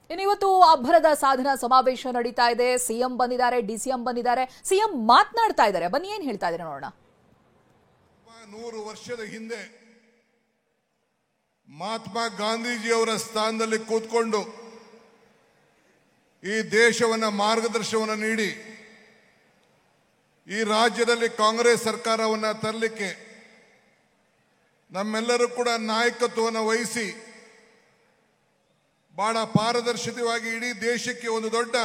ಇವತ್ತು ಅಬ್ಬರದ ಸಾಧನಾ ಸಮಾವೇಶ ನಡೀತಾ ಇದೆ. ಸಿಎಂ ಬಂದಿದ್ದಾರೆ, ಡಿಸಿಎಂ ಬಂದಿದ್ದಾರೆ, ಸಿಎಂ ಮಾತನಾಡ್ತಾ ಇದ್ದಾರೆ. ಬನ್ನಿ ಏನ್ ಹೇಳ್ತಾ ಇದ್ದಾರೆ ನೋಡೋಣ. 100 ವರ್ಷದ ಹಿಂದೆ ಮಹಾತ್ಮ ಗಾಂಧೀಜಿಯವರ ಸ್ಥಾನದಲ್ಲಿ ಕೂತ್ಕೊಂಡು ಈ ದೇಶವನ್ನ ಮಾರ್ಗದರ್ಶನವನ್ನು ನೀಡಿ ಈ ರಾಜ್ಯದಲ್ಲಿ ಕಾಂಗ್ರೆಸ್ ಸರ್ಕಾರವನ್ನು ತರಲಿಕ್ಕೆ ನಮ್ಮೆಲ್ಲರೂ ಕೂಡ ನಾಯಕತ್ವವನ್ನು ವಹಿಸಿ ಬಹಳ ಪಾರದರ್ಶಕವಾಗಿ ಇಡೀ ದೇಶಕ್ಕೆ ಒಂದು ದೊಡ್ಡ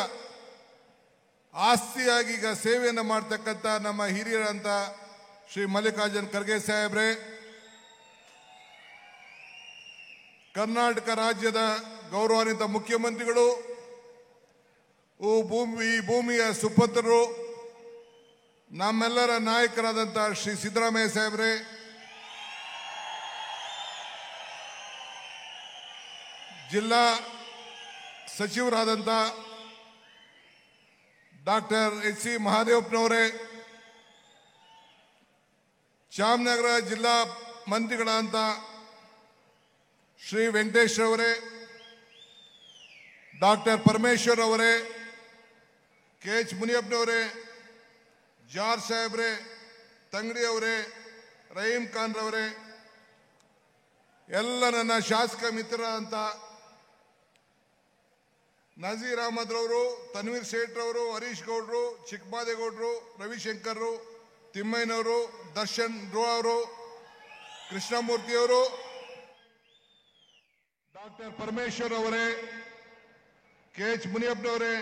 ಆಸ್ತಿಯಾಗಿ ಈಗ ಸೇವೆಯನ್ನು ಮಾಡ್ತಕ್ಕಂಥ ನಮ್ಮ ಹಿರಿಯರಂತ ಶ್ರೀ ಮಲ್ಲಿಕಾರ್ಜುನ್ ಖರ್ಗೆ ಸಾಹೇಬ್ರೆ, ಕರ್ನಾಟಕ ರಾಜ್ಯದ ಗೌರವಾನ್ವಿತ ಮುಖ್ಯಮಂತ್ರಿಗಳು, ಈ ಭೂಮಿಯ ಸುಪುತ್ರರು, ನಮ್ಮೆಲ್ಲರ ನಾಯಕರಾದಂಥ ಶ್ರೀ ಸಿದ್ದರಾಮಯ್ಯ ಸಾಹೇಬ್ರೆ, ಜಿಲ್ಲಾ ಸಚಿವರಾದಂಥ ಡಾಕ್ಟರ್ ಎಚ್ ಸಿ ಮಹಾದೇವಪ್ಪನವರೇ, ಚಾಮನಗರ ಜಿಲ್ಲಾ ಮಂತ್ರಿಗಳಾದಂಥ ಶ್ರೀ ವೆಂಕಟೇಶ್ ಅವರೇ, ಡಾಕ್ಟರ್ ಪರಮೇಶ್ವರ್ ಅವರೇ, ಕೆ ಎಚ್ ಮುನಿಯಪ್ಪನವರೇ, ಜಾರ್ಜ್ ಸಾಹೇಬ್ರೆ, ತಂಗಡಿ ಅವರೇ, ರಹೀಂ ಖಾನ್ ರವರೇ, ಎಲ್ಲ ನನ್ನ ಶಾಸಕ ಮಿತ್ರರಾದಂಥ ನಜೀರ್ ಅಹಮದ್ ರವರು, ತನ್ವೀರ್ ಸೇಠ್ ರವರು, ಹರೀಶ್ ಗೌಡ್ರು, ಚಿಕ್ಕಮಾದೇಗೌಡರು, ರವಿಶಂಕರ್, ತಿಮ್ಮಯ್ಯನವರು, ದರ್ಶನ್ ಧ್ರುವ ಅವರು, ಕೃಷ್ಣಮೂರ್ತಿಯವರು, ಡಾಕ್ಟರ್ ಪರಮೇಶ್ವರ್ ಅವರೇ, ಕೆ ಎಚ್ ಮುನಿಯಪ್ಪನವರೇ,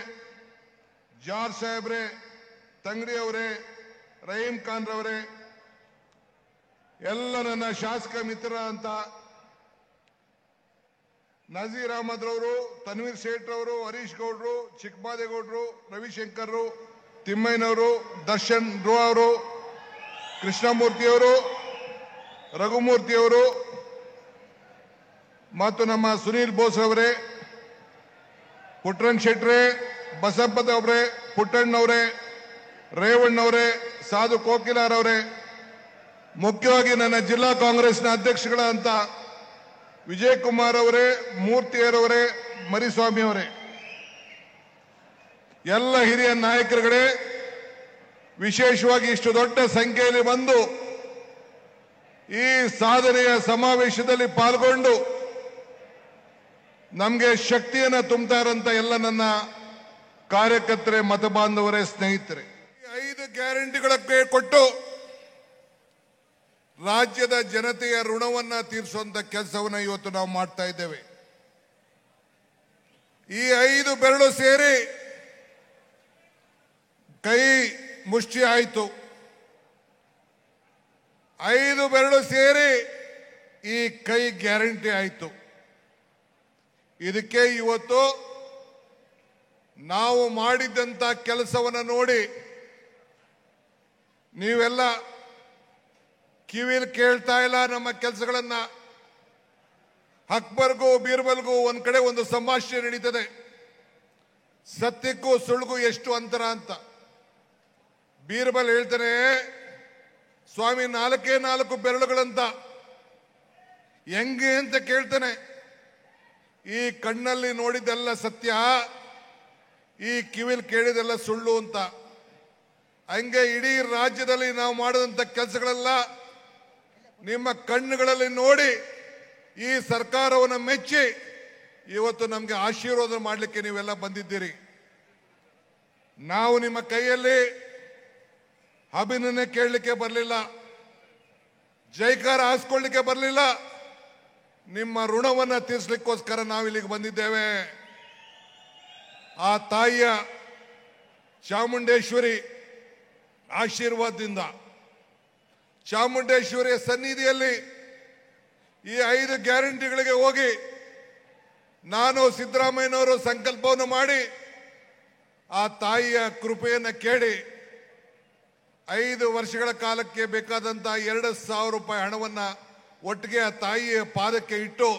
ಜಾರ್ಜ್ ಸಾಹೇಬ್ರೆ, ತಂಗಡಿ ಅವರೇ, ರಹೀಂ ಖಾನ್ ರವರೇ, ಎಲ್ಲ ನನ್ನ ಶಾಸಕ ಮಿತ್ರರಾದಂಥ ನಜೀರ್ ಅಹಮದ್ ರವರು, ತನ್ವೀರ್ ಸೇಠ್ ರವರು, ಹರೀಶ್ ಗೌಡ್ರು, ಚಿಕ್ಕಮಾದೇಗೌಡರು, ರವಿಶಂಕರ್, ತಿಮ್ಮಯ್ಯನವರು, ದರ್ಶನ್ ಧ್ರುವ ಅವರು, ಕೃಷ್ಣಮೂರ್ತಿಯವರು, ರಘುಮೂರ್ತಿಯವರು ಮತ್ತು ನಮ್ಮ ಸುನೀಲ್ ಬೋಸ್ ಅವರೇ, ಪುಟ್ಟಣ್ಣ ಶೆಟ್ರೆ, ಬಸಪ್ಪದ ಅವರೇ, ಪುಟ್ಟಣ್ಣವರೇ, ರೇವಣ್ಣವರೇ, ಸಾಧು ಕೋಕಿಲಾರವರೇ, ಮುಖ್ಯವಾಗಿ ನನ್ನ ಜಿಲ್ಲಾ ಕಾಂಗ್ರೆಸ್ನ ಅಧ್ಯಕ್ಷಗಳಂತ ವಿಜಯ್ ಕುಮಾರ್ ಅವರೇ, ಮೂರ್ತಿಯರವರೇ, ಮರಿಸ್ವಾಮಿ ಅವರೇ, ಎಲ್ಲ ಹಿರಿಯ ನಾಯಕರುಗಳೇ, ವಿಶೇಷವಾಗಿ ಇಷ್ಟು ದೊಡ್ಡ ಸಂಖ್ಯೆಯಲ್ಲಿ ಬಂದು ಈ ಸಾಧನೆಯ ಸಮಾವೇಶದಲ್ಲಿ ಪಾಲ್ಗೊಂಡು ನಮಗೆ ಶಕ್ತಿಯನ್ನು ತುಂಬುತ್ತಾ ಇರುವಂತ ಎಲ್ಲ ನನ್ನ ಕಾರ್ಯಕರ್ತರೇ, ಮತ ಬಾಂಧವರೇ, ಸ್ನೇಹಿತರೆ, 5 ಗ್ಯಾರಂಟಿಗಳಿಗೆ ಕೊಟ್ಟು ರಾಜ್ಯದ ಜನತೆಯ ಋಣವನ್ನ ತೀರಿಸುವಂತ ಕೆಲಸವನ್ನ ಇವತ್ತು ನಾವು ಮಾಡ್ತಾ ಇದ್ದೇವೆ. ಈ 5 ಬೆರಳು ಸೇರಿ ಕೈ ಮುಷ್ಟಿ ಆಯಿತು. 5 ಬೆರಳು ಸೇರಿ ಈ ಕೈ ಗ್ಯಾರಂಟಿ ಆಯಿತು. ಇದಕ್ಕೆ ಇವತ್ತು ನಾವು ಮಾಡಿದ್ದಂತ ಕೆಲಸವನ್ನ ನೋಡಿ ನೀವೆಲ್ಲ ಕಿವಿಯಲ್ಲಿ ಕೇಳ್ತಾ ಇಲ್ಲ ನಮ್ಮ ಕೆಲಸಗಳನ್ನ. ಅಕ್ಬರ್ಗೂ ಬೀರ್ಬಲ್ಗೂ ಒಂದ್ ಕಡೆ ಒಂದು ಸಂಭಾಷಣೆ ನಡೀತದೆ, ಸತ್ಯಕ್ಕೂ ಸುಳ್ಳಿಗೂ ಎಷ್ಟು ಅಂತರ ಅಂತ. ಬೀರ್ಬಲ್ ಹೇಳ್ತಾನೆ, ಸ್ವಾಮಿ 4 ಬೆರಳುಗಳಂತ. ಹೆಂಗೆ ಅಂತ ಕೇಳ್ತಾನೆ. ಈ ಕಣ್ಣಲ್ಲಿ ನೋಡಿದೆಲ್ಲ ಸತ್ಯ, ಈ ಕಿವಿಲ್ ಕೇಳಿದೆಲ್ಲ ಸುಳ್ಳು ಅಂತ. ಹಂಗೆ ಇಡೀ ರಾಜ್ಯದಲ್ಲಿ ನಾವು ಮಾಡಿದಂತ ಕೆಲಸಗಳೆಲ್ಲ ನಿಮ್ಮ ಕಣ್ಣುಗಳಲ್ಲಿ ನೋಡಿ ಈ ಸರ್ಕಾರವನ್ನು ಮೆಚ್ಚಿ ಇವತ್ತು ನಮಗೆ ಆಶೀರ್ವಾದ ಮಾಡಲಿಕ್ಕೆ ನೀವೆಲ್ಲ ಬಂದಿದ್ದೀರಿ. ನಾವು ನಿಮ್ಮ ಕೈಯಲ್ಲಿ ಅಭಿನಂದನೆ ಕೇಳಲಿಕ್ಕೆ ಬರಲಿಲ್ಲ, ಜೈಕಾರ ಹಾಸ್ಕೊಳ್ಳಿಕ್ಕೆ ಬರಲಿಲ್ಲ, ನಿಮ್ಮ ಋಣವನ್ನು ತೀರಿಸಲಿಕ್ಕೋಸ್ಕರ ನಾವು ಇಲ್ಲಿಗೆ ಬಂದಿದ್ದೇವೆ. ಆ ತಾಯಿಯ ಚಾಮುಂಡೇಶ್ವರಿ ಆಶೀರ್ವಾದದಿಂದ, ಚಾಮುಂಡೇಶ್ವರಿಯ ಸನ್ನಿಧಿಯಲ್ಲಿ ಈ 5 ಗ್ಯಾರಂಟಿಗಳಿಗೆ ಹೋಗಿ ನಾನು ಸಿದ್ದರಾಮಯ್ಯನವರು ಸಂಕಲ್ಪವನ್ನು ಮಾಡಿ ಆ ತಾಯಿಯ ಕೃಪೆಯನ್ನು ಕೇಳಿ 5 ವರ್ಷಗಳ ಕಾಲಕ್ಕೆ ಬೇಕಾದಂತ 2,000 ರೂಪಾಯಿ ಹಣವನ್ನು ಒಟ್ಟಿಗೆ ಆ ತಾಯಿಯ ಪಾದಕ್ಕೆ ಇಟ್ಟು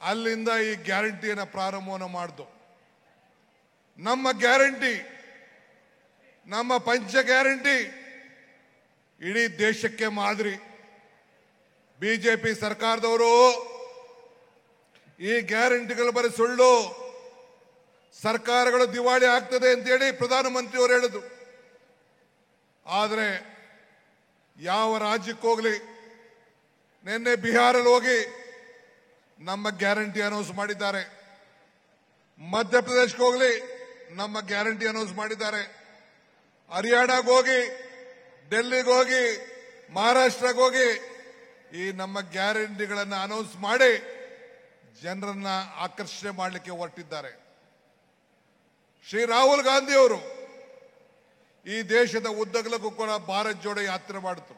ಅಲ್ಲಿಂದ ಈ ಗ್ಯಾರಂಟಿಯನ್ನು ಪ್ರಾರಂಭವನ್ನು ಮಾಡಿದ್ದು. ನಮ್ಮ ಗ್ಯಾರಂಟಿ, ನಮ್ಮ ಪಂಚ ಗ್ಯಾರಂಟಿ ಇಡೀ ದೇಶಕ್ಕೆ ಮಾದರಿ. ಬಿಜೆಪಿ ಸರ್ಕಾರದವರು ಈ ಗ್ಯಾರಂಟಿಗಳು ಬರೀ ಸುಳ್ಳು, ಸರ್ಕಾರಗಳು ದಿವಾಳಿ ಆಗ್ತದೆ ಅಂತೇಳಿ ಪ್ರಧಾನಮಂತ್ರಿಯವರು ಹೇಳಿದ್ರು. ಆದರೆ ಯಾವ ರಾಜ್ಯಕ್ಕೆ ಹೋಗ್ಲಿ, ನಿನ್ನೆ ಬಿಹಾರಲ್ಲಿ ಹೋಗಿ ನಮ್ಮ ಗ್ಯಾರಂಟಿ ಅನೌನ್ಸ್ ಮಾಡಿದ್ದಾರೆ, ಮಧ್ಯಪ್ರದೇಶಕ್ಕೆ ಹೋಗ್ಲಿ ನಮ್ಮ ಗ್ಯಾರಂಟಿ ಅನೌನ್ಸ್ ಮಾಡಿದ್ದಾರೆ, ಹರಿಯಾಣಕ್ಕೆ ಹೋಗಿ, ಡೆಲ್ಲಿಗೆ ಹೋಗಿ, ಮಹಾರಾಷ್ಟ್ರಕ್ಕೆ ಹೋಗಿ ಈ ನಮ್ಮ ಗ್ಯಾರಂಟಿಗಳನ್ನು ಅನೌನ್ಸ್ ಮಾಡಿ ಜನರನ್ನ ಆಕರ್ಷಣೆ ಮಾಡಲಿಕ್ಕೆ ಹೊರಟಿದ್ದಾರೆ. ಶ್ರೀ ರಾಹುಲ್ ಗಾಂಧಿ ಅವರು ಈ ದೇಶದ ಉದ್ದಗಲಕ್ಕೂ ಕೂಡ ಭಾರತ್ ಜೋಡೋ ಯಾತ್ರೆ ಮಾಡಿದ್ರು.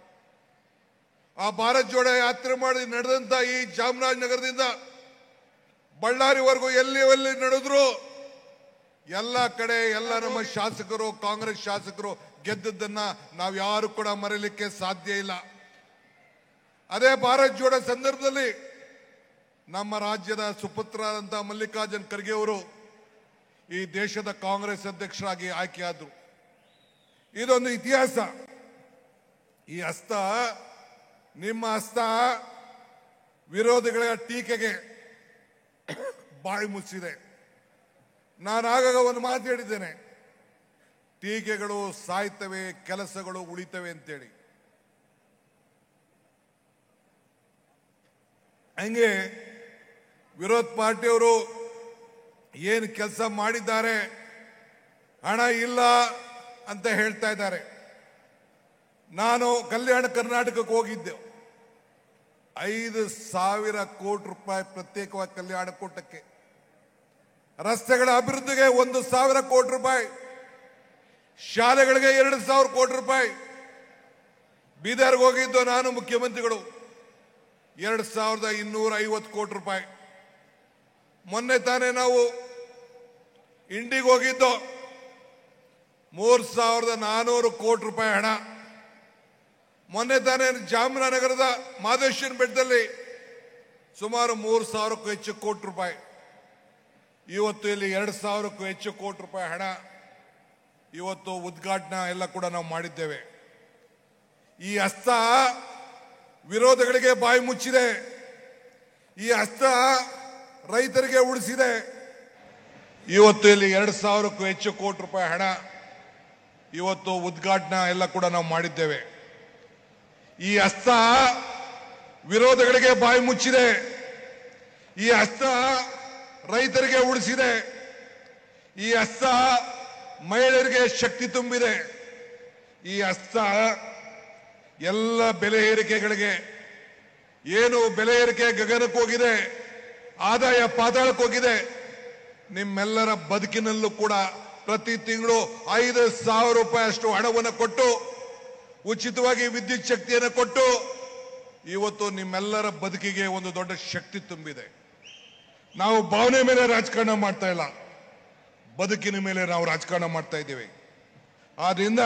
ಆ ಭಾರತ್ ಜೋಡೋ ಯಾತ್ರೆ ಮಾಡಿ ನಡೆದಂತ ಈ ಚಾಮರಾಜನಗರದಿಂದ ಬಳ್ಳಾರಿವರೆಗೂ ಎಲ್ಲಿ ನಡೆದ್ರು ಎಲ್ಲ ಕಡೆ ಎಲ್ಲ ನಮ್ಮ ಶಾಸಕರು, ಕಾಂಗ್ರೆಸ್ ಶಾಸಕರು ಗೆದ್ದದ್ದನ್ನ ನಾವು ಯಾರು ಕೂಡ ಮರೆಯಲಿಕ್ಕೆ ಸಾಧ್ಯ ಇಲ್ಲ. ಅದೇ ಭಾರತ್ ಜೋಡೋ ಸಂದರ್ಭದಲ್ಲಿ ನಮ್ಮ ರಾಜ್ಯದ ಸುಪುತ್ರರಾದಂಥ ಮಲ್ಲಿಕಾರ್ಜುನ್ ಖರ್ಗೆ ಅವರು ಈ ದೇಶದ ಕಾಂಗ್ರೆಸ್ ಅಧ್ಯಕ್ಷರಾಗಿ ಆಯ್ಕೆಯಾದರು. ಇದೊಂದು ಇತಿಹಾಸ. ಈ ಹಸ್ತ, ನಿಮ್ಮ ಹಸ್ತ ವಿರೋಧಿಗಳ ಟೀಕೆಗೆ ಬಾಯಿ ಮುಚ್ಚಿದೆ. ನಾನು ಆಗಾಗ ಒಂದು ಮಾತು ಹೇಳಿದ್ದೇನೆ, ಟೀಕೆಗಳು ಸಾಯ್ತವೆ, ಕೆಲಸಗಳು ಉಳಿತವೆ ಅಂತೇಳಿ. ಹಂಗೆ ವಿರೋಧ ಪಾರ್ಟಿಯವರು ಏನು ಕೆಲಸ ಮಾಡಿದ್ದಾರೆ, ಹಣ ಇಲ್ಲ ಅಂತ ಹೇಳ್ತಾ ಇದ್ದಾರೆ. ನಾನು ಕಲ್ಯಾಣ ಕರ್ನಾಟಕಕ್ಕೆ ಹೋಗಿದ್ದೆ. 5,000 ಕೋಟಿ ರೂಪಾಯಿ ಪ್ರತ್ಯೇಕವಾಗಿ ಕಲ್ಯಾಣ ಕೂಟಕ್ಕೆ, ರಸ್ತೆಗಳ ಅಭಿವೃದ್ಧಿಗೆ 1,000 ಕೋಟಿ ರೂಪಾಯಿ, ಶಾಲೆಗಳಿಗೆ 2,000 ಕೋಟಿ ರೂಪಾಯಿ. ಬೀದರ್ಗೆ ಹೋಗಿದ್ದು ನಾನು, ಮುಖ್ಯಮಂತ್ರಿಗಳು 2,250 ಕೋಟಿ ರೂಪಾಯಿ. ಮೊನ್ನೆ ತಾನೇ ನಾವು ಇಂಡಿಗೆ ಹೋಗಿದ್ದು, 3,400 ಕೋಟಿ ರೂಪಾಯಿ ಹಣ. ಮೊನ್ನೆ ತಾನೇ ಚಾಮರಾಜನಗರದ ಮಾದೇಶ್ವರ ಬೆಟ್ಟದಲ್ಲಿ ಸುಮಾರು 3,000ಕ್ಕೂ ಹೆಚ್ಚು ಕೋಟಿ ರೂಪಾಯಿ. ಇವತ್ತು ಇಲ್ಲಿ 2,000ಕ್ಕೂ ಹೆಚ್ಚು ಕೋಟಿ ರೂಪಾಯಿ ಹಣ ಇವತ್ತು ಉದ್ಘಾಟನಾ ಎಲ್ಲ ಕೂಡ ನಾವು ಮಾಡಿದ್ದೇವೆ. ಈ ಹಸ್ತ ವಿರೋಧಗಳಿಗೆ ಬಾಯಿ ಮುಚ್ಚಿದೆ. ಈ ಹಸ್ತ ರೈತರಿಗೆ ಉಳಿಸಿದೆ. ಇವತ್ತು ಇಲ್ಲಿ 2,000ಕ್ಕೂ ಹೆಚ್ಚು ಕೋಟಿ ರೂಪಾಯಿ ಹಣ ಇವತ್ತು ಉದ್ಘಾಟನಾ ಎಲ್ಲ ಕೂಡ ನಾವು ಮಾಡಿದ್ದೇವೆ. ಈ ಹಸ್ತ ವಿರೋಧಗಳಿಗೆ ಬಾಯಿ ಮುಚ್ಚಿದೆ. ಈ ಹಸ್ತ ರೈತರಿಗೆ ಉಳಿಸಿದೆ. ಈ ಹಸ್ತ ಮಹಿಳೆಯರಿಗೆ ಶಕ್ತಿ ತುಂಬಿದೆ. ಈ ಹಸ್ತ ಎಲ್ಲ ಬೆಲೆ ಏರಿಕೆಗಳಿಗೆ, ಏನು ಬೆಲೆ ಏರಿಕೆ ಗಗನಕ್ಕೆ ಹೋಗಿದೆ, ಆದಾಯ ಪಾತಾಳಕ್ಕೆ ಹೋಗಿದೆ, ನಿಮ್ಮೆಲ್ಲರ ಬದುಕಿನಲ್ಲೂ ಕೂಡ ಪ್ರತಿ ತಿಂಗಳು 5,000 ರೂಪಾಯಿ ಅಷ್ಟು ಹಣವನ್ನು ಕೊಟ್ಟು, ಉಚಿತವಾಗಿ ವಿದ್ಯುತ್ ಶಕ್ತಿಯನ್ನು ಕೊಟ್ಟು ಇವತ್ತು ನಿಮ್ಮೆಲ್ಲರ ಬದುಕಿಗೆ ಒಂದು ದೊಡ್ಡ ಶಕ್ತಿ ತುಂಬಿದೆ. ನಾವು ಭಾವನೆ ಮೇಲೆ ರಾಜಕಾರಣ ಮಾಡ್ತಾ ಇಲ್ಲ, ಬದುಕಿನ ಮೇಲೆ ನಾವು ರಾಜಕಾರಣ ಮಾಡ್ತಾ ಇದ್ದೀವಿ. ಆದ್ರಿಂದ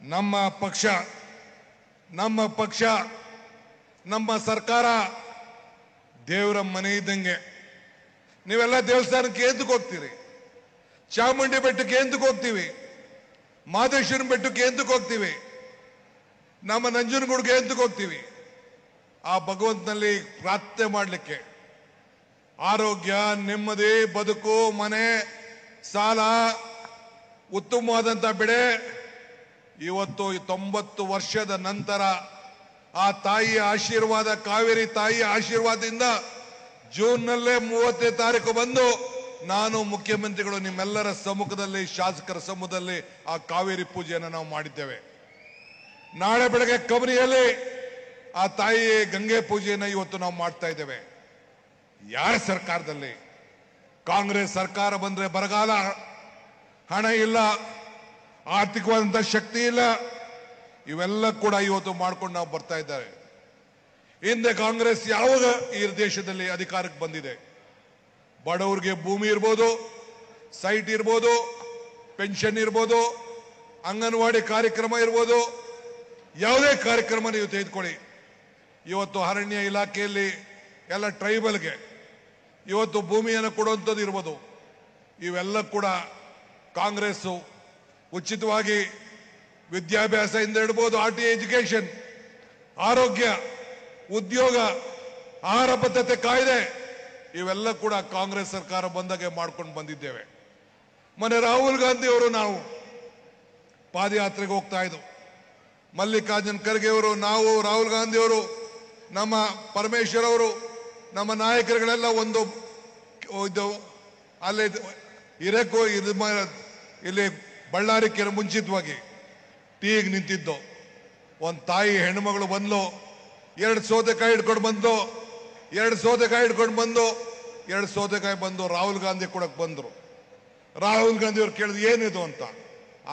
ನಮ್ಮ ಪಕ್ಷ, ನಮ್ಮ ಸರ್ಕಾರ ದೇವರ ಮನೆ ಇದ್ದಂಗೆ. ನೀವೆಲ್ಲ ದೇವಸ್ಥಾನಕ್ಕೆ ಎಂದಕ್ಕೆ ಹೋಗ್ತೀರಿ? ಚಾಮುಂಡಿ ಬೆಟ್ಟಕ್ಕೆ ಎಂದಕ್ಕೆ ಹೋಗ್ತೀವಿ? ಮಾದೇಶ್ವರನ ಬೆಟ್ಟಕ್ಕೆ ಎಂದಕ್ಕೆ ಹೋಗ್ತೀವಿ? ನಮ್ಮ ನಂಜನಗೂಡಿಗೆ ಎಂದಕ್ಕೆ ಹೋಗ್ತೀವಿ? ಆ ಭಗವಂತನಲ್ಲಿ ಪ್ರಾರ್ಥನೆ ಮಾಡಲಿಕ್ಕೆ. ಆರೋಗ್ಯ, ನೆಮ್ಮದಿ, ಬದುಕು, ಮನೆ, ಸಾಲ, ಉತ್ತಮವಾದಂತ ಬೆಳೆ. ಇವತ್ತು 90 ವರ್ಷದ ನಂತರ ಆ ತಾಯಿಯ ಆಶೀರ್ವಾದ, ಕಾವೇರಿ ತಾಯಿಯ ಆಶೀರ್ವಾದದಿಂದ ಜೂನ್ನಲ್ಲೇ 30ನೇ ತಾರೀಕು ಬಂದು ನಾನು, ಮುಖ್ಯಮಂತ್ರಿಗಳು ನಿಮ್ಮೆಲ್ಲರ ಸಮ್ಮುಖದಲ್ಲಿ, ಶಾಸಕರ ಸಮ್ಮುಖದಲ್ಲಿ ಆ ಕಾವೇರಿ ಪೂಜೆಯನ್ನು ನಾವು ಮಾಡಿದ್ದೇವೆ. ನಾಳೆ ಬೆಳಗ್ಗೆ ಕಬನಿಯಲ್ಲಿ ಆ ತಾಯಿ ಗಂಗೆ ಪೂಜೆಯನ್ನು ಇವತ್ತು ನಾವು ಮಾಡ್ತಾ ಇದ್ದೇವೆ. ಯಾರ ಸರ್ಕಾರದಲ್ಲಿ? ಕಾಂಗ್ರೆಸ್ ಸರ್ಕಾರ ಬಂದ್ರೆ ಬರಗಾಲ, ಹಣ ಇಲ್ಲ, ಆರ್ಥಿಕವಾದಂತ ಶಕ್ತಿ ಇಲ್ಲ, ಇವೆಲ್ಲ ಕೂಡ ಇವತ್ತು ಮಾಡ್ಕೊಂಡು ನಾವು ಬರ್ತಾ ಇದ್ದಾರೆ. ಹಿಂದೆ ಕಾಂಗ್ರೆಸ್ ಯಾವಾಗ ಈ ದೇಶದಲ್ಲಿ ಅಧಿಕಾರಕ್ಕೆ ಬಂದಿದೆ, ಬಡವರಿಗೆ ಭೂಮಿ ಇರ್ಬೋದು, ಸೈಟ್ ಇರ್ಬೋದು, ಪೆನ್ಷನ್ ಇರ್ಬೋದು, ಅಂಗನವಾಡಿ ಕಾರ್ಯಕ್ರಮ ಇರ್ಬೋದು, ಯಾವುದೇ ಕಾರ್ಯಕ್ರಮ ನೀವು ತೆಗೆದುಕೊಳ್ಳಿ. ಇವತ್ತು ಅರಣ್ಯ ಇಲಾಖೆಯಲ್ಲಿ ಎಲ್ಲ ಟ್ರೈಬಲ್ಗೆ ಇವತ್ತು ಭೂಮಿಯನ್ನು ಕೊಡುವಂಥದ್ದು ಇರ್ಬೋದು. ಇವೆಲ್ಲ ಕೂಡ ಕಾಂಗ್ರೆಸ್ ಉಚಿತವಾಗಿ ವಿದ್ಯಾಭ್ಯಾಸದಿಂದ ಇಡ್ಬೋದು, RTI ಎಜುಕೇಶನ್, ಆರೋಗ್ಯ, ಉದ್ಯೋಗ, ಆಹಾರ ಭದ್ರತೆ ಕಾಯ್ದೆ, ಇವೆಲ್ಲ ಕೂಡ ಕಾಂಗ್ರೆಸ್ ಸರ್ಕಾರ ಬಂದಾಗೆ ಮಾಡ್ಕೊಂಡು ಬಂದಿದ್ದೇವೆ. ಮೊನ್ನೆ ರಾಹುಲ್ ಗಾಂಧಿ ಅವರು ನಾವು ಪಾದಯಾತ್ರೆಗೆ ಹೋಗ್ತಾ ಇದ್ವು. ಮಲ್ಲಿಕಾರ್ಜುನ್ ಖರ್ಗೆ ಅವರು, ನಾವು, ರಾಹುಲ್ ಗಾಂಧಿ ಅವರು, ನಮ್ಮ ಪರಮೇಶ್ವರ್ ಅವರು, ನಮ್ಮ ನಾಯಕರುಗಳೆಲ್ಲ ಒಂದು ಅಲ್ಲಿ ಇರಕ್ಕೂ ಇಲ್ಲಿ ಬಳ್ಳಾರಿ ಕೆರೆ ಮುಂಚಿತವಾಗಿ ಟೀಗೆ ನಿಂತಿದ್ದು. ಒಂದು ತಾಯಿ ಹೆಣ್ಣುಮಗಳು ಬಂದ್ಲು, 2 ಸೌತೆಕಾಯಿ ಹಿಡ್ಕೊಂಡು ಬಂದು 2 ಸೌತೆಕಾಯಿ ಬಂದು ರಾಹುಲ್ ಗಾಂಧಿ ಕೊಡಕ್ ಬಂದ್ರು. ರಾಹುಲ್ ಗಾಂಧಿ ಅವ್ರು ಕೇಳಿದ್ರು ಏನಿದು ಅಂತ.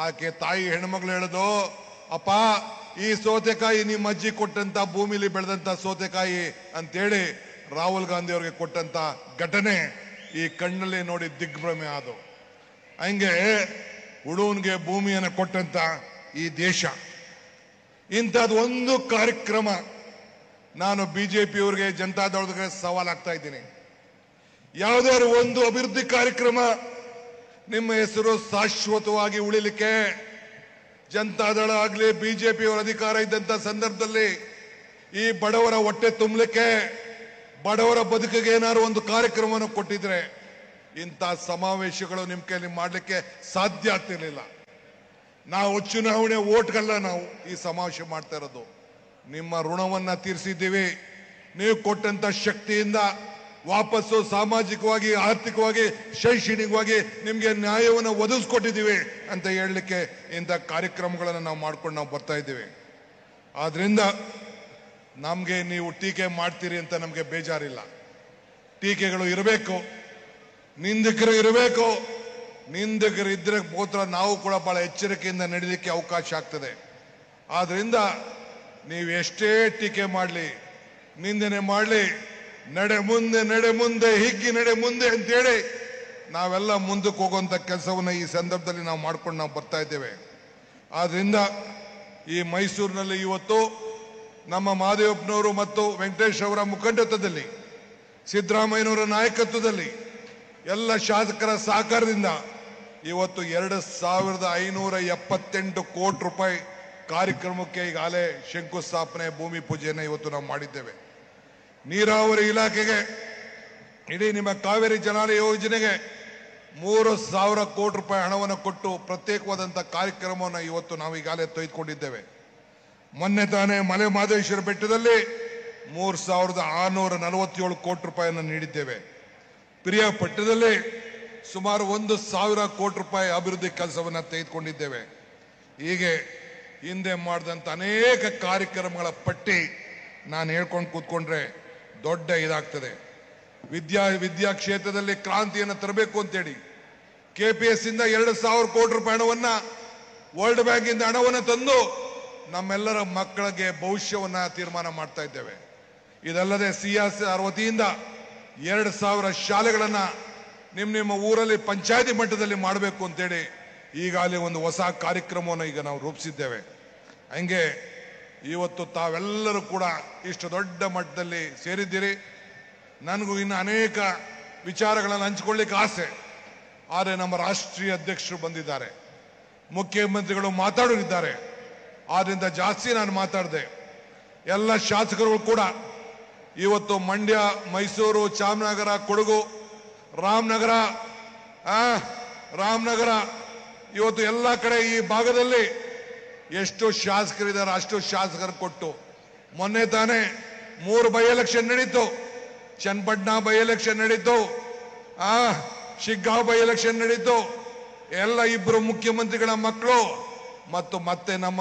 ಆಕೆ ತಾಯಿ ಹೆಣ್ಮಗಳು ಹೇಳಿದು, ಅಪ್ಪ ಈ ಸೌತೆಕಾಯಿ ನಿಮ್ಮ ಅಜ್ಜಿ ಕೊಟ್ಟಂತ ಭೂಮಿಲಿ ಬೆಳೆದಂತ ಸೌತೆಕಾಯಿ ಅಂತೇಳಿ ರಾಹುಲ್ ಗಾಂಧಿ ಅವ್ರಿಗೆ ಕೊಟ್ಟಂತ ಘಟನೆ ಈ ಕಣ್ಣಲ್ಲಿ ನೋಡಿ ದಿಗ್ಭ್ರಮೆ ಆದವು. ಹಂಗೆ ಉಳುವನ್ಗೆ ಭೂಮಿಯನ್ನು ಕೊಟ್ಟಂತ ಈ ದೇಶ. ಇಂಥದ್ದು ಒಂದು ಕಾರ್ಯಕ್ರಮ ನಾನು ಬಿಜೆಪಿ ಅವರಿಗೆ, ಜನತಾದಳಕ್ಕೆ ಸವಾಲಾಗ್ತಾ ಇದ್ದೀನಿ. ಯಾವುದಾದ್ರು ಒಂದು ಅಭಿವೃದ್ಧಿ ಕಾರ್ಯಕ್ರಮ ನಿಮ್ಮ ಹೆಸರು ಶಾಶ್ವತವಾಗಿ ಉಳಿಲಿಕ್ಕೆ ಜನತಾದಳ ಆಗಲಿ ಬಿಜೆಪಿ ಅವರ ಅಧಿಕಾರ ಇದ್ದಂತ ಸಂದರ್ಭದಲ್ಲಿ ಈ ಬಡವರ ಹೊಟ್ಟೆ ತುಂಬಲಿಕ್ಕೆ, ಬಡವರ ಬದುಕಿಗೆ ಏನಾದ್ರು ಒಂದು ಕಾರ್ಯಕ್ರಮವನ್ನು ಕೊಟ್ಟಿದ್ರೆ ಇಂಥ ಸಮಾವೇಶಗಳು ನಿಮ್ಮ ಕೈಲಿ ಮಾಡಲಿಕ್ಕೆ ಸಾಧ್ಯ ಆಗ್ತಿರ್ಲಿಲ್ಲ. ನಾವು ಚುನಾವಣೆ ಓಟ್ಗಲ್ಲ ನಾವು ಈ ಸಮಾವೇಶ ಮಾಡ್ತಾ ಇರೋದು. ನಿಮ್ಮ ಋಣವನ್ನ ತೀರಿಸಿದ್ದೀವಿ. ನೀವು ಕೊಟ್ಟಂತ ಶಕ್ತಿಯಿಂದ ವಾಪಸ್ಸು ಸಾಮಾಜಿಕವಾಗಿ, ಆರ್ಥಿಕವಾಗಿ, ಶೈಕ್ಷಣಿಕವಾಗಿ ನಿಮ್ಗೆ ನ್ಯಾಯವನ್ನು ಒದಗಿಸ್ಕೊಟ್ಟಿದ್ದೀವಿ ಅಂತ ಹೇಳಲಿಕ್ಕೆ ಇಂಥ ಕಾರ್ಯಕ್ರಮಗಳನ್ನು ನಾವು ಮಾಡ್ಕೊಂಡು ನಾವು ಬರ್ತಾ ಇದ್ದೀವಿ. ಆದ್ರಿಂದ ನಮ್ಗೆ ನೀವು ಟೀಕೆ ಮಾಡ್ತೀರಿ ಅಂತ ನಮ್ಗೆ ಬೇಜಾರಿಲ್ಲ. ಟೀಕೆಗಳು ಇರಬೇಕು, ನಿಂದಕರು ಇರಬೇಕು. ನಿಂದಕರು ಇದ್ರೆ ಮಾತ್ರ ನಾವು ಕೂಡ ಬಹಳ ಎಚ್ಚರಿಕೆಯಿಂದ ನಡೀಲಿಕ್ಕೆ ಅವಕಾಶ ಆಗ್ತದೆ. ಆದ್ರಿಂದ ನೀವು ಎಷ್ಟೇ ಟೀಕೆ ಮಾಡಲಿ, ನಿಂದನೆ ಮಾಡಲಿ, ನಡೆ ಮುಂದೆ ಹಿಗ್ಗಿ ನಡೆ ಮುಂದೆ ಅಂತೇಳಿ ನಾವೆಲ್ಲ ಮುಂದಕ್ಕೆ ಹೋಗುವಂತ ಕೆಲಸವನ್ನ ಈ ಸಂದರ್ಭದಲ್ಲಿ ನಾವು ಮಾಡ್ಕೊಂಡು ನಾವು ಬರ್ತಾ ಇದ್ದೇವೆ. ಆದ್ರಿಂದ ಈ ಮೈಸೂರಿನಲ್ಲಿ ಇವತ್ತು ನಮ್ಮ ಮಹದೇವಪ್ಪನವರು ಮತ್ತು ವೆಂಕಟೇಶ್ ಅವರ ಮುಖಂಡತ್ವದಲ್ಲಿ, ಸಿದ್ದರಾಮಯ್ಯನವರ ನಾಯಕತ್ವದಲ್ಲಿ, ಎಲ್ಲ ಶಾಸಕರ ಸಹಕಾರದಿಂದ ಇವತ್ತು 2578 ಕೋಟಿ ರೂಪಾಯಿ ಕಾರ್ಯಕ್ರಮಕ್ಕೆ ಈಗಾಗಲೇ ಶಂಕುಸ್ಥಾಪನೆ, ಭೂಮಿ ಪೂಜೆಯನ್ನು ಇವತ್ತು ನಾವು ಮಾಡಿದ್ದೇವೆ. ನೀರಾವರಿ ಇಲಾಖೆಗೆ, ಇಡೀ ನಿಮ್ಮ ಕಾವೇರಿ ಜಲಾನಯ ಯೋಜನೆಗೆ 3,000 ಕೋಟಿ ರೂಪಾಯಿ ಹಣವನ್ನು ಕೊಟ್ಟು ಪ್ರತ್ಯೇಕವಾದಂಥ ಕಾರ್ಯಕ್ರಮವನ್ನು ಇವತ್ತು ನಾವು ಈಗಾಗಲೇ ತೆಗೆದುಕೊಂಡಿದ್ದೇವೆ. ಮೊನ್ನೆ ತಾನೇ ಮಲೆ ಮಹದೇಶ್ವರ ಬೆಟ್ಟದಲ್ಲಿ 3,647 ಕೋಟಿ ರೂಪಾಯಿಯನ್ನು ನೀಡಿದ್ದೇವೆ. ಪಿರಿಯಾಪಟ್ಟಣದಲ್ಲಿ ಸುಮಾರು 1,000 ಕೋಟಿ ರೂಪಾಯಿ ಅಭಿವೃದ್ಧಿ ಕೆಲಸವನ್ನು ತೆಗೆದುಕೊಂಡಿದ್ದೇವೆ. ಹೀಗೆ ಹಿಂದೆ ಮಾಡಿದಂಥ ಅನೇಕ ಕಾರ್ಯಕ್ರಮಗಳ ಪಟ್ಟಿ ನಾನು ಹೇಳ್ಕೊಂಡು ಕೂತ್ಕೊಂಡ್ರೆ ದೊಡ್ಡ ಇದಾಗ್ತದೆ. ವಿದ್ಯಾ ಕ್ಷೇತ್ರದಲ್ಲಿ ಕ್ರಾಂತಿಯನ್ನು ತರಬೇಕು ಅಂತೇಳಿ KPS ಇಂದ 2,000 ಕೋಟಿ ರೂಪಾಯಿ ಹಣವನ್ನ, ವರ್ಲ್ಡ್ ಬ್ಯಾಂಕ್ ಇಂದ ಹಣವನ್ನು ತಂದು ನಮ್ಮೆಲ್ಲರ ಮಕ್ಕಳಿಗೆ ಭವಿಷ್ಯವನ್ನ ತೀರ್ಮಾನ ಮಾಡ್ತಾ ಇದ್ದೇವೆ. ಇದಲ್ಲದೆ CSR ವತಿಯಿಂದ 2,000 ಶಾಲೆಗಳನ್ನ ನಿಮ್ಮ ಊರಲ್ಲಿ ಪಂಚಾಯತಿ ಮಟ್ಟದಲ್ಲಿ ಮಾಡಬೇಕು ಅಂತೇಳಿ ಈಗಾಗಲೇ ಒಂದು ಹೊಸ ಕಾರ್ಯಕ್ರಮವನ್ನು ಈಗ ನಾವು ರೂಪಿಸಿದ್ದೇವೆ. ಹಂಗೆ ಇವತ್ತು ತಾವೆಲ್ಲರೂ ಕೂಡ ಇಷ್ಟು ದೊಡ್ಡ ಮಟ್ಟದಲ್ಲಿ ಸೇರಿದ್ದೀರಿ. ನನಗೂ ಇನ್ನು ಅನೇಕ ವಿಚಾರಗಳನ್ನು ಹಂಚಿಕೊಳ್ಳಿಕ್ಕೆ ಆಸೆ. ಆದರೆ ನಮ್ಮ ರಾಷ್ಟ್ರೀಯ ಅಧ್ಯಕ್ಷರು ಬಂದಿದ್ದಾರೆ, ಮುಖ್ಯಮಂತ್ರಿಗಳು ಮಾತಾಡೋರಿದ್ದಾರೆ. ಆದ್ರಿಂದ ಜಾಸ್ತಿ ನಾನು ಮಾತಾಡಿದೆ. ಎಲ್ಲ ಶಾಸಕರು ಕೂಡ ಇವತ್ತು ಮಂಡ್ಯ, ಮೈಸೂರು, ಚಾಮರಾಜನಗರ, ಕೊಡಗು, ರಾಮನಗರ ಇವತ್ತು ಎಲ್ಲ ಕಡೆ ಈ ಭಾಗದಲ್ಲಿ ಎಷ್ಟು ಶಾಸಕರಿದ್ದಾರೆ ಅಷ್ಟು ಶಾಸಕರು ಕೊಟ್ಟು, ಮೊನ್ನೆ ತಾನೇ 3 ಬೈ ಎಲೆಕ್ಷನ್ ನಡೀತು. ಚನ್ನಪಟ್ಟಣ ಬೈ ಎಲೆಕ್ಷನ್ ನಡೀತು, ಶಿಗ್ಗಾಂವ್ ಬೈ ಎಲೆಕ್ಷನ್ ನಡೀತು. ಎಲ್ಲ 2 ಮುಖ್ಯಮಂತ್ರಿಗಳ ಮಕ್ಕಳು ಮತ್ತು ಮತ್ತೆ ನಮ್ಮ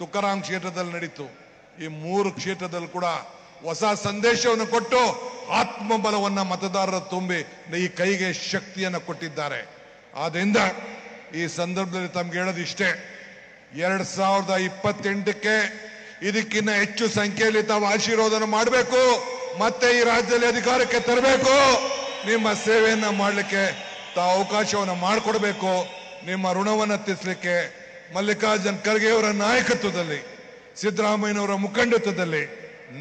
ತುಕಾರಾಮ್ ಕ್ಷೇತ್ರದಲ್ಲಿ ನಡೀತು. ಈ 3 ಕ್ಷೇತ್ರದಲ್ಲಿ ಕೂಡ ಹೊಸ ಸಂದೇಶವನ್ನು ಕೊಟ್ಟು ಆತ್ಮಬಲವನ್ನ ಮತದಾರರ ತುಂಬಿ ಈ ಕೈಗೆ ಶಕ್ತಿಯನ್ನು ಕೊಟ್ಟಿದ್ದಾರೆ. ಆದ್ರಿಂದ ಈ ಸಂದರ್ಭದಲ್ಲಿ ತಮ್ಗೆ ಹೇಳೋದು ಇಷ್ಟೇ, 2028ಕ್ಕೆ ಇದಕ್ಕಿಂತ ಹೆಚ್ಚು ಸಂಖ್ಯೆಯಲ್ಲಿ ತಾವು ಆಶೀರ್ವಾದನ ಮಾಡಬೇಕು, ಮತ್ತೆ ಈ ರಾಜ್ಯದಲ್ಲಿ ಅಧಿಕಾರಕ್ಕೆ ತರಬೇಕು. ನಿಮ್ಮ ಸೇವೆಯನ್ನ ಮಾಡಲಿಕ್ಕೆ ತಾವು ಅವಕಾಶವನ್ನು ಮಾಡಿಕೊಡ್ಬೇಕು. ನಿಮ್ಮ ಋಣವನ್ನು ತೀರಿಸಲಿಕ್ಕೆ ಮಲ್ಲಿಕಾರ್ಜುನ್ ಖರ್ಗೆ ಅವರ ನಾಯಕತ್ವದಲ್ಲಿ, ಸಿದ್ದರಾಮಯ್ಯನವರ ಮುಖಂಡತ್ವದಲ್ಲಿ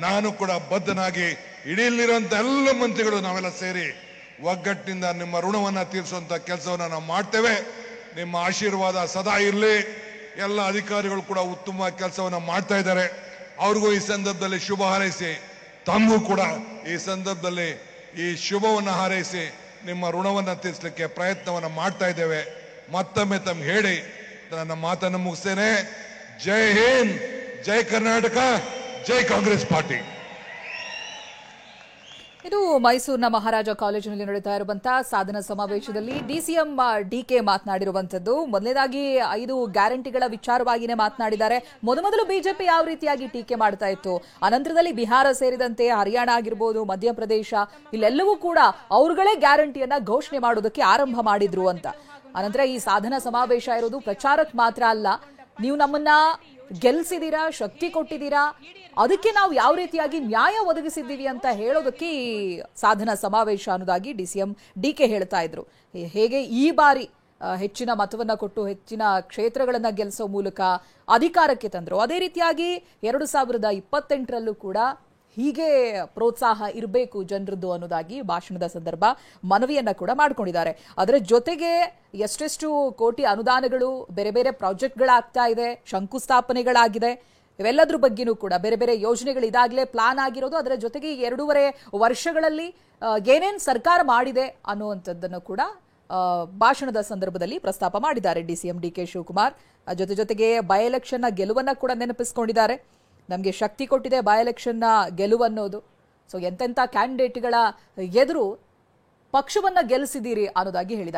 ನಾನು ಕೂಡ ಬದ್ಧನಾಗಿ, ಇಡೀಲಿರುವಂತ ಎಲ್ಲ ಮಂತ್ರಿಗಳು ನಾವೆಲ್ಲ ಸೇರಿ ಒಗ್ಗಟ್ಟಿನಿಂದ ನಿಮ್ಮ ಋಣವನ್ನ ತೀರಿಸುವಂತ ಕೆಲಸವನ್ನ ನಾವು ಮಾಡ್ತೇವೆ. ನಿಮ್ಮ ಆಶೀರ್ವಾದ ಸದಾ ಇರಲಿ. ಎಲ್ಲ ಅಧಿಕಾರಿಗಳು ಕೂಡ ಉತ್ತಮ ಕೆಲಸವನ್ನ ಮಾಡ್ತಾ ಇದ್ದಾರೆ. ಅವ್ರಿಗೂ ಈ ಸಂದರ್ಭದಲ್ಲಿ ಶುಭ ಹಾರೈಸಿ, ತಮಗೂ ಕೂಡ ಈ ಸಂದರ್ಭದಲ್ಲಿ ಈ ಶುಭವನ್ನು ಹಾರೈಸಿ ನಿಮ್ಮ ಋಣವನ್ನು ತೀರಿಸಲಿಕ್ಕೆ ಪ್ರಯತ್ನವನ್ನು ಮಾಡ್ತಾ ಇದ್ದೇವೆ. ಮತ್ತೊಮ್ಮೆ ತಮ್ಗೆ ಹೇಳಿ ನನ್ನ ಮಾತನ್ನು ಮುಗಿಸ್ತೇನೆ. ಜೈ ಹಿಂದ್, ಜೈ ಕರ್ನಾಟಕ, ಜೈ ಕಾಂಗ್ರೆಸ್ ಪಾರ್ಟಿ. ಇದು ಮೈಸೂರಿನ ಮಹಾರಾಜ ಕಾಲೇಜಿನಲ್ಲಿ ನಡೀತಾ ಇರುವಂತಹ ಸಾಧನಾ ಸಮಾವೇಶದಲ್ಲಿ ಡಿಸಿಎಂ ಡಿಕೆ ಮಾತನಾಡಿರುವಂತದ್ದು. ಮೊದಲನೇದಾಗಿ 5 ಗ್ಯಾರಂಟಿಗಳ ವಿಚಾರವಾಗಿನೇ ಮಾತನಾಡಿದ್ದಾರೆ. ಮೊದಲು ಬಿಜೆಪಿ ಯಾವ ರೀತಿಯಾಗಿ ಟೀಕೆ ಮಾಡ್ತಾ ಇತ್ತು, ಅನಂತರದಲ್ಲಿ ಬಿಹಾರ ಸೇರಿದಂತೆ ಹರಿಯಾಣ ಆಗಿರ್ಬೋದು, ಮಧ್ಯಪ್ರದೇಶ, ಇಲ್ಲೆಲ್ಲವೂ ಕೂಡ ಅವ್ರುಗಳೇ ಗ್ಯಾರಂಟಿಯನ್ನ ಘೋಷಣೆ ಮಾಡೋದಕ್ಕೆ ಆರಂಭ ಮಾಡಿದ್ರು ಅಂತ. ಅನಂತರ ಈ ಸಾಧನಾ ಸಮಾವೇಶ ಇರೋದು ಪ್ರಚಾರಕ್ಕೆ ಮಾತ್ರ ಅಲ್ಲ, ನೀವು ನಮ್ಮನ್ನ ಗೆಲ್ಸಿದೀರಾ, ಶಕ್ತಿ ಕೊಟ್ಟಿದ್ದೀರಾ, ಅದಕ್ಕೆ ನಾವು ಯಾವ ರೀತಿಯಾಗಿ ನ್ಯಾಯ ಒದಗಿಸಿದ್ದೀವಿ ಅಂತ ಹೇಳೋದಕ್ಕೆ ಈ ಸಾಧನಾ ಸಮಾವೇಶ ಅನ್ನೋದಾಗಿ ಡಿಸಿಎಂ ಡಿಕೆ ಹೇಳ್ತಾ ಇದ್ರು. ಹೇಗೆ ಈ ಬಾರಿ ಹೆಚ್ಚಿನ ಮತವನ್ನ ಕೊಟ್ಟು ಹೆಚ್ಚಿನ ಕ್ಷೇತ್ರಗಳನ್ನ ಗೆಲ್ಲಿಸೋ ಮೂಲಕ ಅಧಿಕಾರಕ್ಕೆ ತಂದ್ರು, ಅದೇ ರೀತಿಯಾಗಿ 2028ರಲ್ಲೂ ಕೂಡ ಹೀಗೆ ಪ್ರೋತ್ಸಾಹ ಇರಬೇಕು ಜನರದ್ದು ಅನ್ನೋದಾಗಿ ಭಾಷಣದ ಸಂದರ್ಭ ಮನವಿಯನ್ನ ಕೂಡ ಮಾಡ್ಕೊಂಡಿದ್ದಾರೆ. ಅದರ ಜೊತೆಗೆ ಎಷ್ಟೆಷ್ಟು ಕೋಟಿ ಅನುದಾನಗಳು ಬೇರೆ ಬೇರೆ ಪ್ರಾಜೆಕ್ಟ್ಗಳಾಗ್ತಾ ಇದೆ, ಶಂಕುಸ್ಥಾಪನೆಗಳಾಗಿದೆ, ಇವೆಲ್ಲದ್ರ ಬಗ್ಗೆನೂ ಕೂಡ ಬೇರೆ ಬೇರೆ ಯೋಜನೆಗಳು ಇದಾಗಲೇ ಪ್ಲಾನ್ ಆಗಿರೋದು. ಅದರ ಜೊತೆಗೆ 2.5 ವರ್ಷಗಳಲ್ಲಿ ಏನೇನ್ ಸರ್ಕಾರ ಮಾಡಿದೆ ಅನ್ನುವಂಥದ್ದನ್ನು ಕೂಡ ಭಾಷಣದ ಸಂದರ್ಭದಲ್ಲಿ ಪ್ರಸ್ತಾಪ ಮಾಡಿದ್ದಾರೆ ಡಿಸಿಎಂ ಡಿಕೆ ಶಿವಕುಮಾರ್. ಜೊತೆಗೆ ಬೈ ಎಲೆಕ್ಷನ್ ನ ಗೆಲುವನ್ನ ಕೂಡ ನೆನಪಿಸಿಕೊಂಡಿದ್ದಾರೆ. ನಮಗೆ ಶಕ್ತಿ ಕೊಟ್ಟಿದೆ ಬೈ ಎಲೆಕ್ಷನ್ ನ ಗೆಲುವನ್ನೋದು. ಸೊ ಎಂತೆಂಥ ಕ್ಯಾಂಡಿಡೇಟ್ಗಳ ಎದುರು ಪಕ್ಷವನ್ನ ಗೆಲ್ಲಿಸಿದ್ದೀರಿ ಅನ್ನೋದಾಗಿ ಹೇಳಿದ್ದಾರೆ.